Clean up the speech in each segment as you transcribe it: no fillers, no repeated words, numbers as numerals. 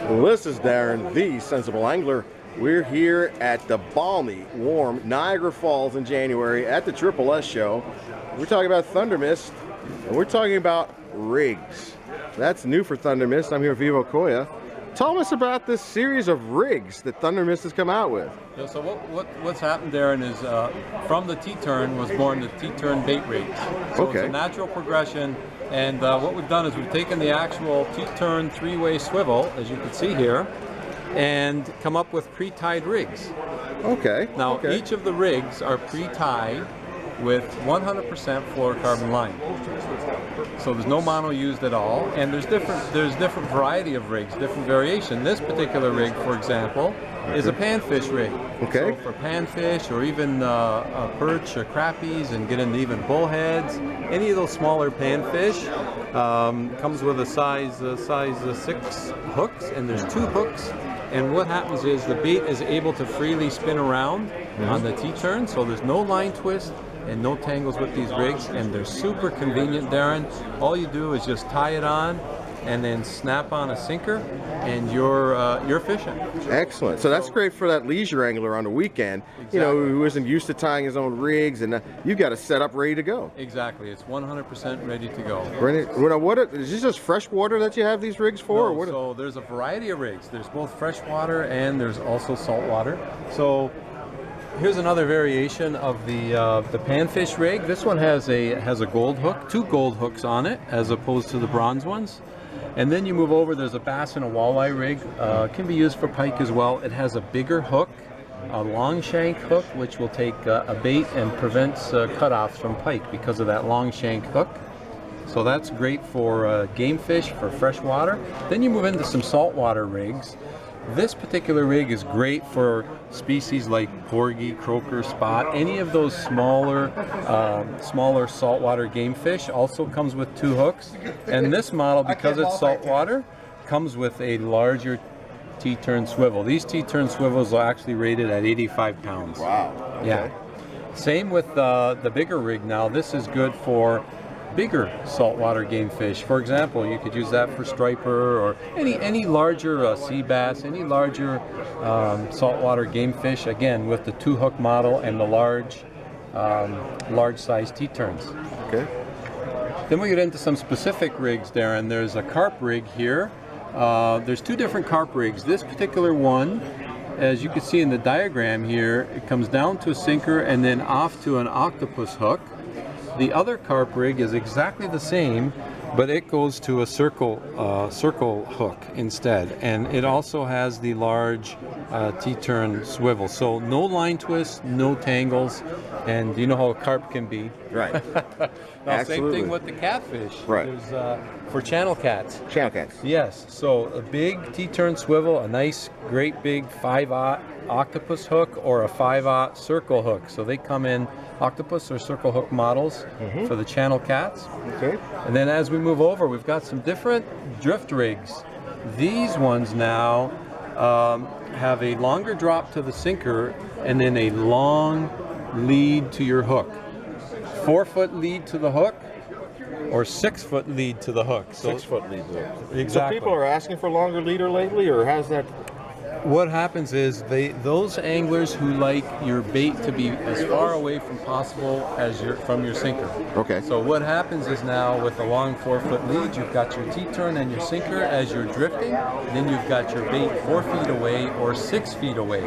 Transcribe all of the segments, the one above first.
This is Darren, the Sensible Angler. We're here at the balmy, warm Niagara Falls in January at the Triple S show. We're talking about Thundermist, and we're talking about rigs. That's new for Thundermist. I'm here with Vivo COIA. Tell us about this series of rigs that Thundermist has come out with. Yeah, so what's happened, Darren, is from the T-turn was born the T-turn bait rigs. So it's a natural progression, and what we've done is we've taken the actual T-turn three-way swivel, as you can see here, and come up with pre-tied rigs. Okay. Now each of the rigs are pre-tied with 100% fluorocarbon line. So there's no mono used at all, and there's different variety of rigs, different variation. This particular rig, for example, is a panfish rig. Okay. So for panfish or even perch or crappies, and get into even bullheads, any of those smaller panfish, comes with a size 6 hooks, and there's 2 hooks. And what happens is the bait is able to freely spin around on the T-turn, so there's no line twist and no tangles with these rigs, and they're super convenient, Darren. All you do is just tie it on and then snap on a sinker, and you're fishing. Excellent. So that's great for that leisure angler on the weekend, you know, who isn't used to tying his own rigs, and you've got it set up ready to go. Exactly. It's 100% ready to go. Is this just freshwater that you have these rigs for? No, or what? So there's a variety of rigs. There's both freshwater and there's also saltwater. So here's another variation of the panfish rig. This one has a gold hook, 2 gold hooks on it, as opposed to the bronze ones. And then you move over, there's a bass and a walleye rig. Can be used for pike as well. It has a bigger hook, a long shank hook, which will take a bait and prevents cutoffs from pike because of that long shank hook. So that's great for game fish, for freshwater. Then you move into some saltwater rigs. This particular rig is great for species like Porgy, Croaker, spot, any of those smaller saltwater game fish. Also comes with 2 hooks. And this model, because it's saltwater, comes with a larger T-turn swivel. These T-turn swivels are actually rated at 85 pounds. Wow. Okay. Yeah. Same with the bigger rig now. This is good for bigger saltwater game fish. For example, you could use that for striper or any larger sea bass, any larger saltwater game fish, again with the 2 hook model and the large size T-turns. Okay. Then we get into some specific rigs, Darren. There's a carp rig here. There's 2 different carp rigs. This particular one, as you can see in the diagram here, it comes down to a sinker and then off to an octopus hook. The other carp rig is exactly the same, but it goes to a circle hook instead, and it also has the large T-turn swivel. So no line twists, no tangles, and you know how a carp can be. Right. Now, same thing with the catfish. Right. There's for channel cats. Channel cats. Yes. So a big T-turn swivel, a nice, great big 5/0 octopus hook, or a 5/0 circle hook. So they come in octopus or circle hook models for the channel cats. Okay. And then as we move over, we've got some different drift rigs. These ones now have a longer drop to the sinker and then a long lead to your hook. 4-foot lead to the hook, or 6-foot lead to the hook. So 6-foot lead to the hook. Exactly. So people are asking for longer leader lately, or how's that? What happens is those anglers who like your bait to be as far away from possible as from your sinker. Okay. So what happens is now with a long 4-foot lead, you've got your T-turn and your sinker as you're drifting. Then you've got your bait 4 feet away or 6 feet away.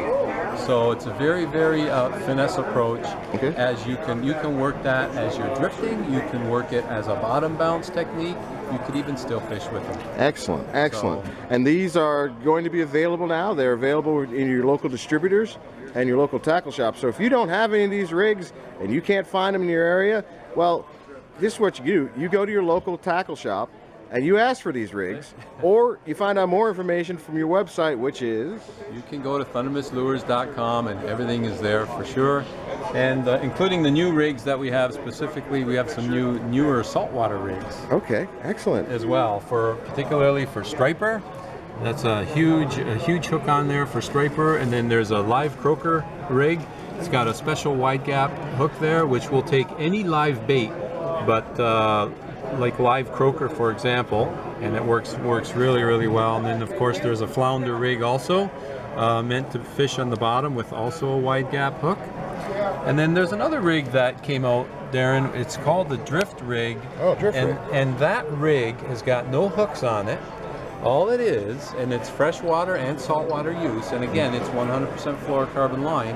So it's a very, very finesse approach. Okay. As you can work that as you're drifting. You can work it as a bottom bounce technique. You could even still fish with them. Excellent, excellent. And these are going to be available now. They're available in your local distributors and your local tackle shops. So if you don't have any of these rigs and you can't find them in your area, well, this is what you do. You go to your local tackle shop and you ask for these rigs, or you find out more information from your website, which is? You can go to thundermistlures.com and everything is there for sure. And including the new rigs that we have specifically, we have some newer saltwater rigs. Okay, excellent. As well, particularly for striper. That's a huge hook on there for striper. And then there's a live croaker rig. It's got a special wide gap hook there, which will take any live bait, but like live croaker, for example, and it works really, really well. And then of course there's a flounder rig also, meant to fish on the bottom with also a wide gap hook. And then there's another rig that came out, Darren. It's called the Drift Rig. Oh, Drift Rig. And that rig has got no hooks on it. All it is, and it's freshwater and saltwater use, and again, it's 100% fluorocarbon line.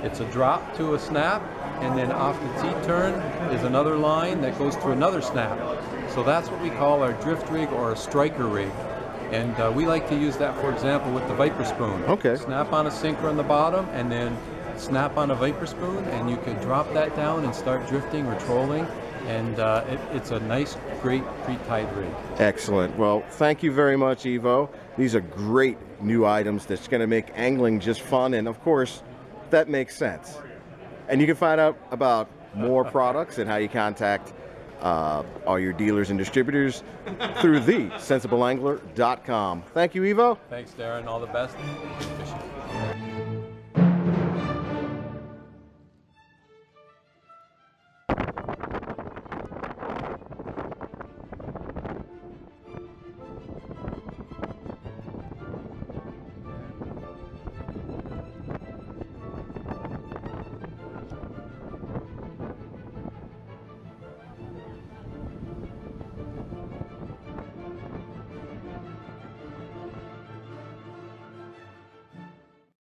It's a drop to a snap, and then off the T-turn is another line that goes to another snap. So that's what we call our drift rig or a striker rig. And we like to use that, for example, with the Viper spoon. Okay. Snap on a sinker on the bottom, and then snap on a Viper spoon, and you can drop that down and start drifting or trolling. And it's a nice, great pre-tied rig. Excellent. Well, thank you very much, Ivo. These are great new items that's going to make angling just fun, and of course, that makes sense. And you can find out about more products and how you contact all your dealers and distributors through thesensibleangler.com. Thank you, Ivo. Thanks, Darren. All the best. Good fishing.